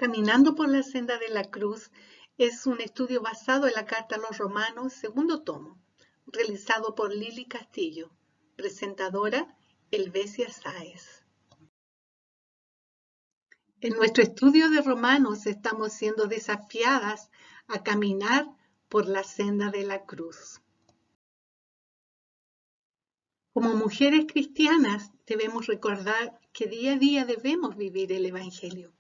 Caminando por la senda de la cruz es un estudio basado en la Carta a los Romanos, segundo tomo, realizado por Lili Castillo, presentadora Helvecia Sáez. En nuestro estudio de Romanos estamos siendo desafiadas a caminar por la senda de la cruz. Como mujeres cristianas debemos recordar que día a día debemos vivir el Evangelio.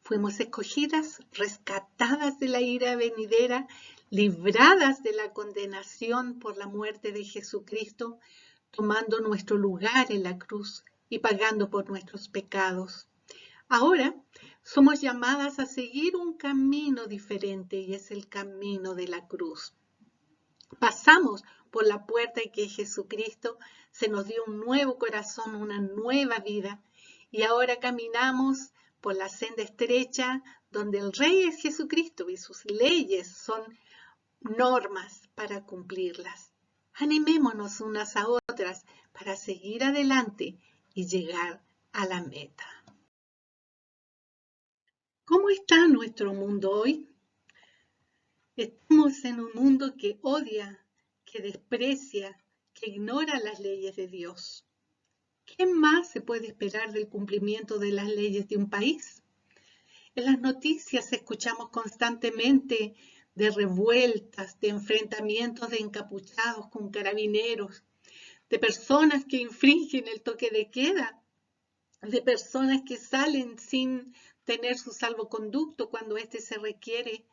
Fuimos escogidas, rescatadas de la ira venidera, libradas de la condenación por la muerte de Jesucristo, tomando nuestro lugar en la cruz y pagando por nuestros pecados. Ahora somos llamadas a seguir un camino diferente y es el camino de la cruz. Pasamos por la puerta en que Jesucristo se nos dio un nuevo corazón, una nueva vida y ahora caminamos por la senda estrecha donde el Rey es Jesucristo y sus leyes son normas para cumplirlas. Animémonos unas a otras para seguir adelante y llegar a la meta. ¿Cómo está nuestro mundo hoy? Estamos en un mundo que odia, que desprecia, que ignora las leyes de Dios. ¿Qué más se puede esperar del cumplimiento de las leyes de un país? En las noticias escuchamos constantemente de revueltas, de enfrentamientos de encapuchados con carabineros, de personas que infringen el toque de queda, de personas que salen sin tener su salvoconducto cuando éste se requiere,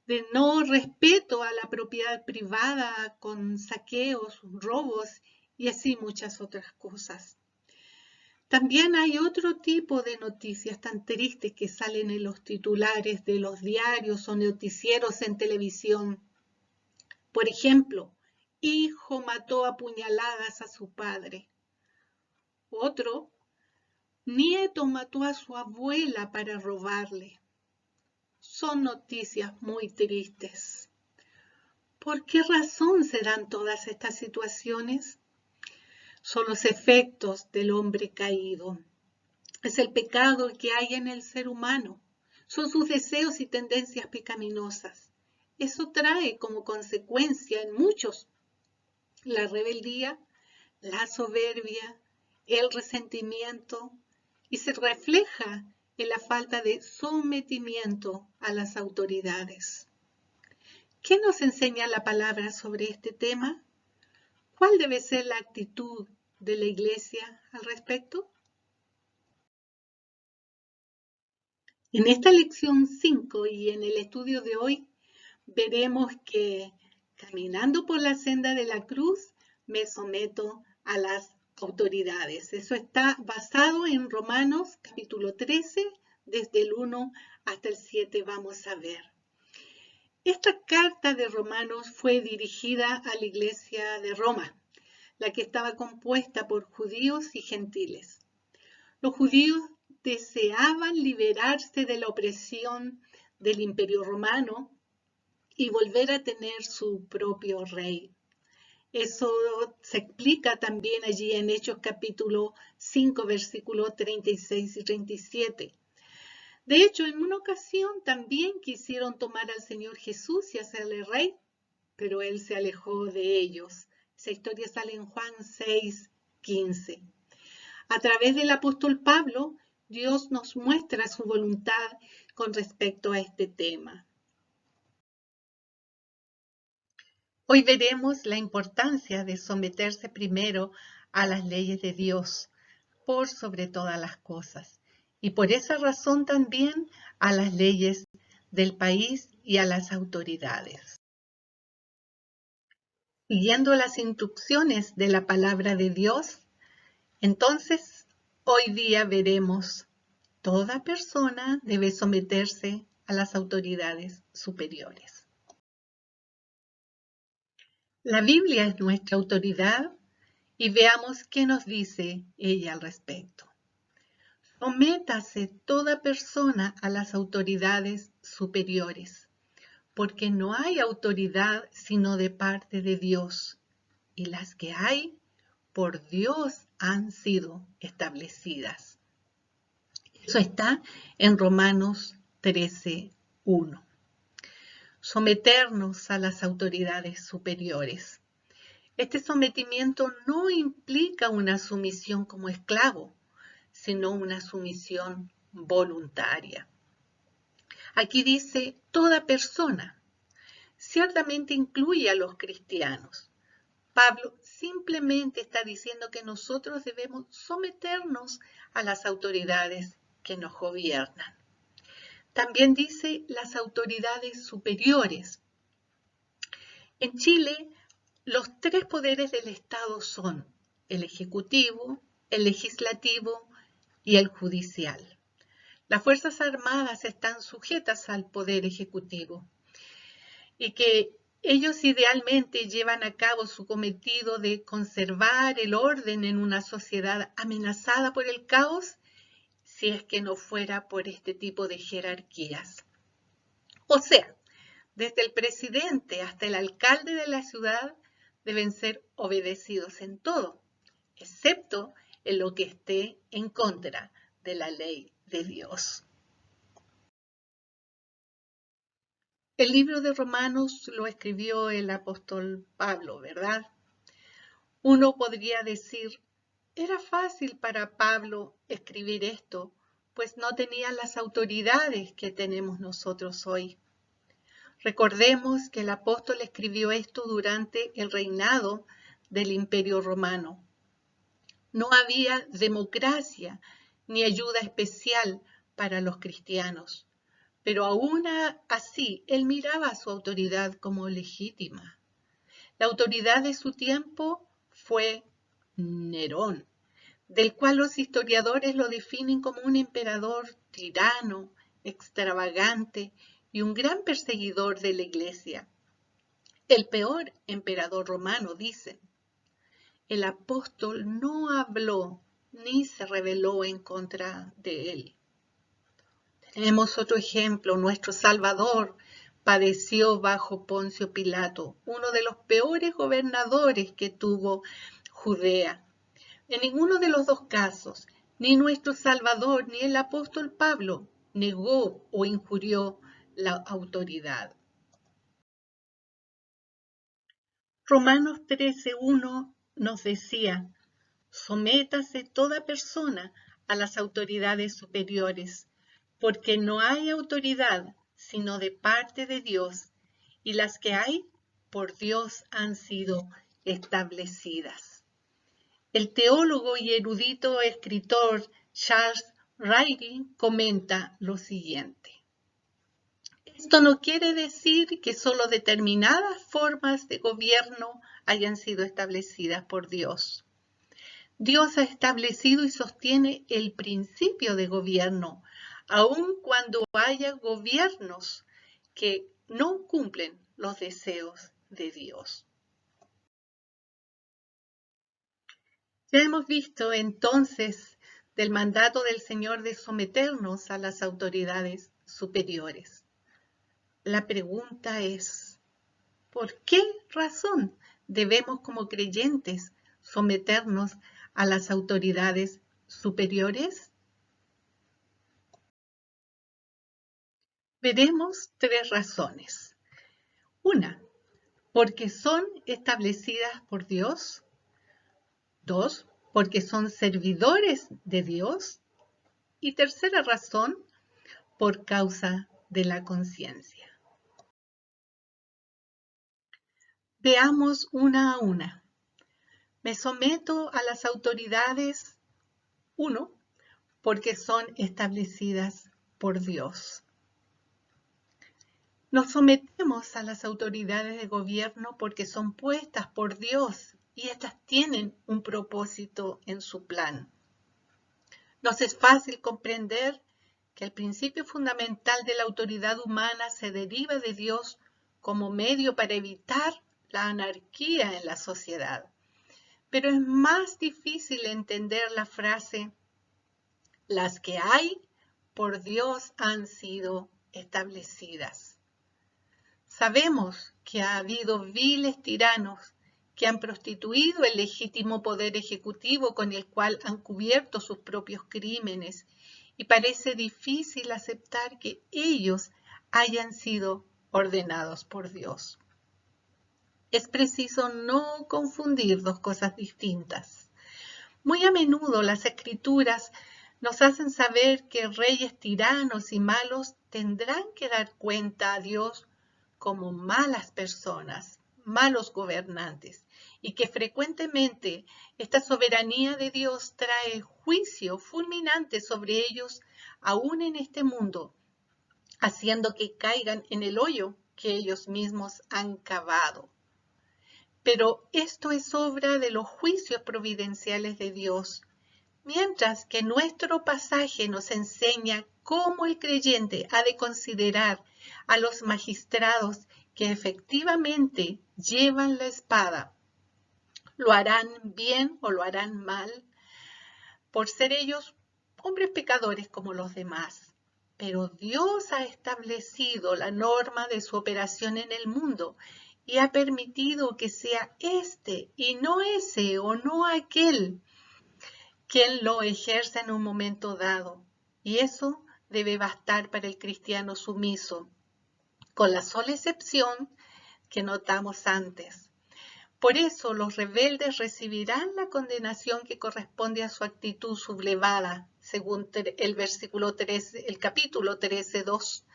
de no respeto a la propiedad privada con saqueos, robos y así muchas otras cosas. También hay otro tipo de noticias tan tristes que salen en los titulares de los diarios o noticieros en televisión. Por ejemplo, hijo mató a puñaladas a su padre. Otro, nieto mató a su abuela para robarle. Son noticias muy tristes. ¿Por qué razón se dan todas estas situaciones? Son los efectos del hombre caído. Es el pecado que hay en el ser humano. Son sus deseos y tendencias pecaminosas. Eso trae como consecuencia en muchos la rebeldía, la soberbia, el resentimiento y se refleja en la falta de sometimiento a las autoridades. ¿Qué nos enseña la palabra sobre este tema? ¿Cuál debe ser la actitud de la Iglesia al respecto? En esta lección 5 y en el estudio de hoy veremos que caminando por la senda de la cruz me someto a las autoridades. Eso está basado en Romanos capítulo 13, desde el 1 hasta el 7 vamos a ver. Esta carta de Romanos fue dirigida a la iglesia de Roma, la que estaba compuesta por judíos y gentiles. Los judíos deseaban liberarse de la opresión del Imperio Romano y volver a tener su propio rey. Eso se explica también allí en Hechos capítulo 5, versículos 36 y 37. De hecho, en una ocasión también quisieron tomar al Señor Jesús y hacerle rey, pero Él se alejó de ellos. Esa historia sale en Juan 6, 15. A través del apóstol Pablo, Dios nos muestra su voluntad con respecto a este tema. Hoy veremos la importancia de someterse primero a las leyes de Dios por sobre todas las cosas y por esa razón también a las leyes del país y a las autoridades. Siguiendo las instrucciones de la palabra de Dios, entonces hoy día veremos toda persona debe someterse a las autoridades superiores. La Biblia es nuestra autoridad y veamos qué nos dice ella al respecto. Sométase toda persona a las autoridades superiores, porque no hay autoridad sino de parte de Dios, y las que hay por Dios han sido establecidas. Eso está en Romanos 13:1. Someternos a las autoridades superiores. Este sometimiento no implica una sumisión como esclavo, sino una sumisión voluntaria. Aquí dice toda persona. Ciertamente incluye a los cristianos. Pablo simplemente está diciendo que nosotros debemos someternos a las autoridades que nos gobiernan. También dice las autoridades superiores. En Chile, los tres poderes del Estado son el ejecutivo, el legislativo y el judicial. Las Fuerzas Armadas están sujetas al poder ejecutivo y que ellos idealmente llevan a cabo su cometido de conservar el orden en una sociedad amenazada por el caos, si es que no fuera por este tipo de jerarquías. O sea, desde el presidente hasta el alcalde de la ciudad deben ser obedecidos en todo, excepto en lo que esté en contra de la ley de Dios. El libro de Romanos lo escribió el apóstol Pablo, ¿verdad? Uno podría decir, era fácil para Pablo escribir esto, pues no tenía las autoridades que tenemos nosotros hoy. Recordemos que el apóstol escribió esto durante el reinado del Imperio Romano. No había democracia ni ayuda especial para los cristianos, pero aún así él miraba a su autoridad como legítima. La autoridad de su tiempo fue Nerón, del cual los historiadores lo definen como un emperador tirano, extravagante y un gran perseguidor de la iglesia. El peor emperador romano, dicen. El apóstol no habló ni se rebeló en contra de él. Tenemos otro ejemplo, nuestro Salvador padeció bajo Poncio Pilato, uno de los peores gobernadores que tuvo Judea. En ninguno de los dos casos, ni nuestro Salvador ni el apóstol Pablo negó o injurió la autoridad. Romanos 13:1 nos decía, sométase toda persona a las autoridades superiores, porque no hay autoridad sino de parte de Dios, y las que hay por Dios han sido establecidas. El teólogo y erudito escritor Charles Riley comenta lo siguiente. Esto no quiere decir que solo determinadas formas de gobierno hayan sido establecidas por Dios. Dios ha establecido y sostiene el principio de gobierno, aun cuando haya gobiernos que no cumplen los deseos de Dios. Ya hemos visto entonces del mandato del Señor de someternos a las autoridades superiores. La pregunta es, ¿por qué razón debemos como creyentes someternos a las autoridades superiores? Veremos tres razones. Una, porque son establecidas por Dios. Dos, porque son servidores de Dios. Y tercera razón, por causa de la conciencia. Veamos una a una. Me someto a las autoridades, uno, porque son establecidas por Dios. Nos sometemos a las autoridades de gobierno porque son puestas por Dios y estas tienen un propósito en su plan. Nos es fácil comprender que el principio fundamental de la autoridad humana se deriva de Dios como medio para evitar la anarquía en la sociedad. Pero es más difícil entender la frase, las que hay por Dios han sido establecidas. Sabemos que ha habido viles tiranos que han prostituido el legítimo poder ejecutivo con el cual han cubierto sus propios crímenes y parece difícil aceptar que ellos hayan sido ordenados por Dios. Es preciso no confundir dos cosas distintas. Muy a menudo las Escrituras nos hacen saber que reyes tiranos y malos tendrán que dar cuenta a Dios como malas personas, malos gobernantes, y que frecuentemente esta soberanía de Dios trae juicio fulminante sobre ellos aún en este mundo, haciendo que caigan en el hoyo que ellos mismos han cavado. Pero esto es obra de los juicios providenciales de Dios, mientras que nuestro pasaje nos enseña cómo el creyente ha de considerar a los magistrados que efectivamente llevan la espada. Lo harán bien o lo harán mal, por ser ellos hombres pecadores como los demás. Pero Dios ha establecido la norma de su operación en el mundo y ha permitido que sea este y no ese o no aquel quien lo ejerza en un momento dado. Y eso debe bastar para el cristiano sumiso, con la sola excepción que notamos antes. Por eso los rebeldes recibirán la condenación que corresponde a su actitud sublevada, según el versículo 13, el capítulo 13:2.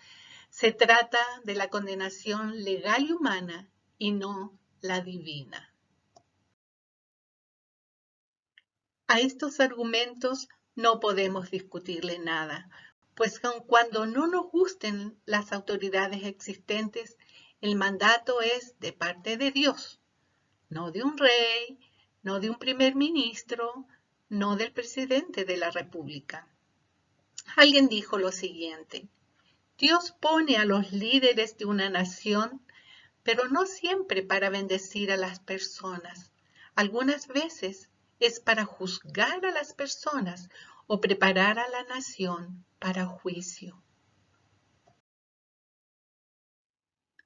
Se trata de la condenación legal y humana y no la divina. A estos argumentos no podemos discutirle nada, pues aun cuando no nos gusten las autoridades existentes, el mandato es de parte de Dios, no de un rey, no de un primer ministro, no del presidente de la República. Alguien dijo lo siguiente: Dios pone a los líderes de una nación, pero no siempre para bendecir a las personas. Algunas veces es para juzgar a las personas o preparar a la nación para juicio.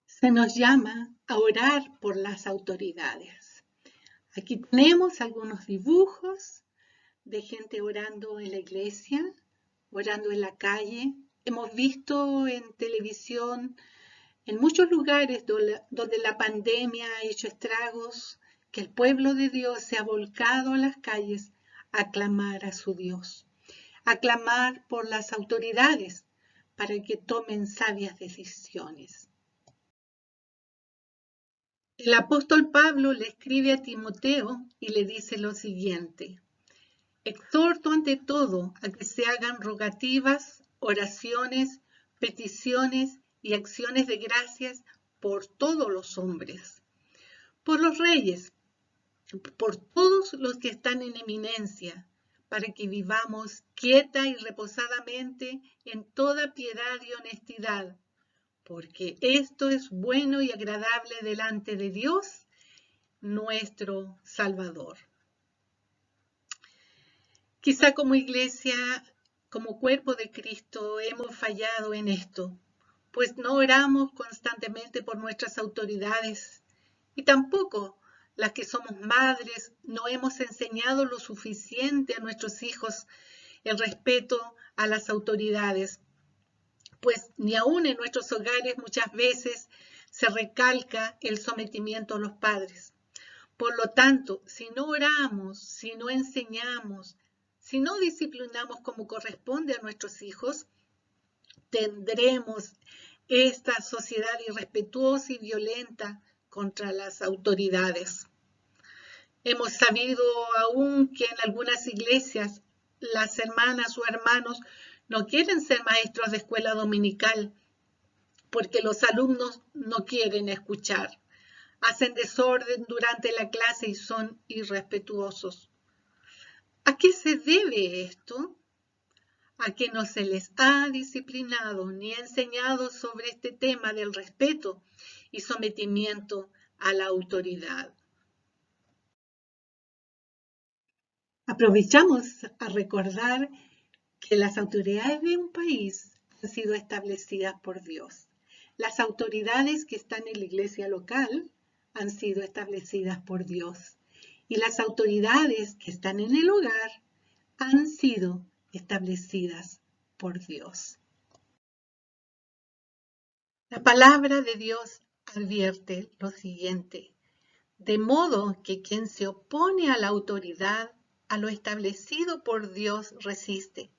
Se nos llama a orar por las autoridades. Aquí tenemos algunos dibujos de gente orando en la iglesia, orando en la calle. Hemos visto en televisión, en muchos lugares donde la pandemia ha hecho estragos, que el pueblo de Dios se ha volcado a las calles a clamar a su Dios, a clamar por las autoridades para que tomen sabias decisiones. El apóstol Pablo le escribe a Timoteo y le dice lo siguiente: exhorto ante todo a que se hagan rogativas, oraciones, peticiones y acciones de gracias por todos los hombres, por los reyes, por todos los que están en eminencia, para que vivamos quieta y reposadamente en toda piedad y honestidad, porque esto es bueno y agradable delante de Dios, nuestro Salvador. Quizá como iglesia, como cuerpo de Cristo, hemos fallado en esto, pues no oramos constantemente por nuestras autoridades y tampoco las que somos madres no hemos enseñado lo suficiente a nuestros hijos el respeto a las autoridades, pues ni aún en nuestros hogares muchas veces se recalca el sometimiento a los padres. Por lo tanto, si no oramos, si no enseñamos, si no disciplinamos como corresponde a nuestros hijos, tendremos esta sociedad irrespetuosa y violenta contra las autoridades. Hemos sabido aún que en algunas iglesias las hermanas o hermanos no quieren ser maestros de escuela dominical porque los alumnos no quieren escuchar. Hacen desorden durante la clase y son irrespetuosos. ¿A qué se debe esto? A que no se les ha disciplinado ni enseñado sobre este tema del respeto y sometimiento a la autoridad. Aprovechamos a recordar que las autoridades de un país han sido establecidas por Dios. Las autoridades que están en la iglesia local han sido establecidas por Dios. Y las autoridades que están en el hogar han sido establecidas por Dios. La palabra de Dios advierte lo siguiente: de modo que quien se opone a la autoridad, a lo establecido por Dios, resiste,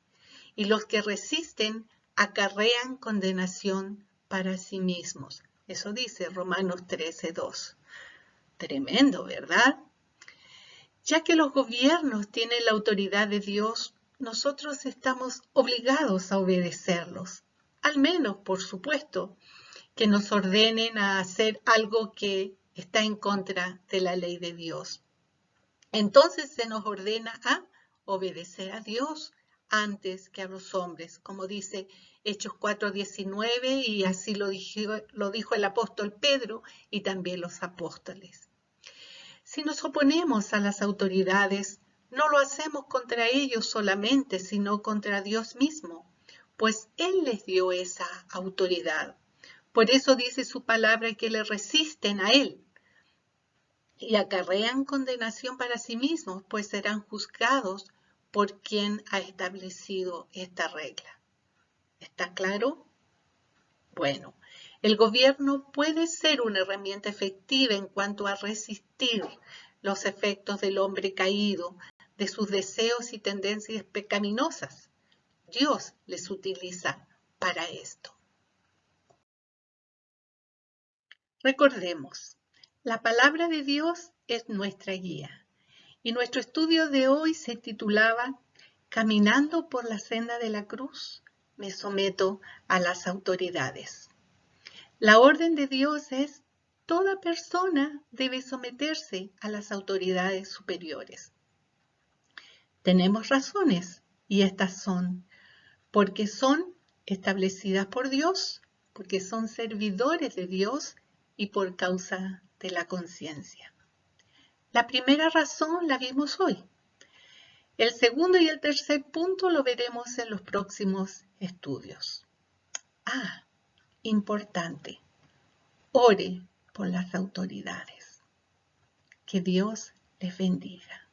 y los que resisten acarrean condenación para sí mismos. Eso dice Romanos 13:2. Tremendo, ¿verdad? Ya que los gobiernos tienen la autoridad de Dios, nosotros estamos obligados a obedecerlos. Al menos, por supuesto, que nos ordenen a hacer algo que está en contra de la ley de Dios. Entonces se nos ordena a obedecer a Dios antes que a los hombres, como dice Hechos 4:19, y así lo dijo el apóstol Pedro y también los apóstoles. Si nos oponemos a las autoridades, no lo hacemos contra ellos solamente, sino contra Dios mismo, pues Él les dio esa autoridad. Por eso dice su palabra que le resisten a Él y acarrean condenación para sí mismos, pues serán juzgados por quien ha establecido esta regla. ¿Está claro? Bueno, el gobierno puede ser una herramienta efectiva en cuanto a resistir los efectos del hombre caído, de sus deseos y tendencias pecaminosas. Dios les utiliza para esto. Recordemos, la palabra de Dios es nuestra guía y nuestro estudio de hoy se titulaba Caminando por la senda de la cruz, me someto a las autoridades. La orden de Dios es: toda persona debe someterse a las autoridades superiores. Tenemos razones y estas son porque son establecidas por Dios, porque son servidores de Dios y por causa de la conciencia. La primera razón la vimos hoy. El segundo y el tercer punto lo veremos en los próximos estudios. Importante. Ore por las autoridades. Que Dios les bendiga.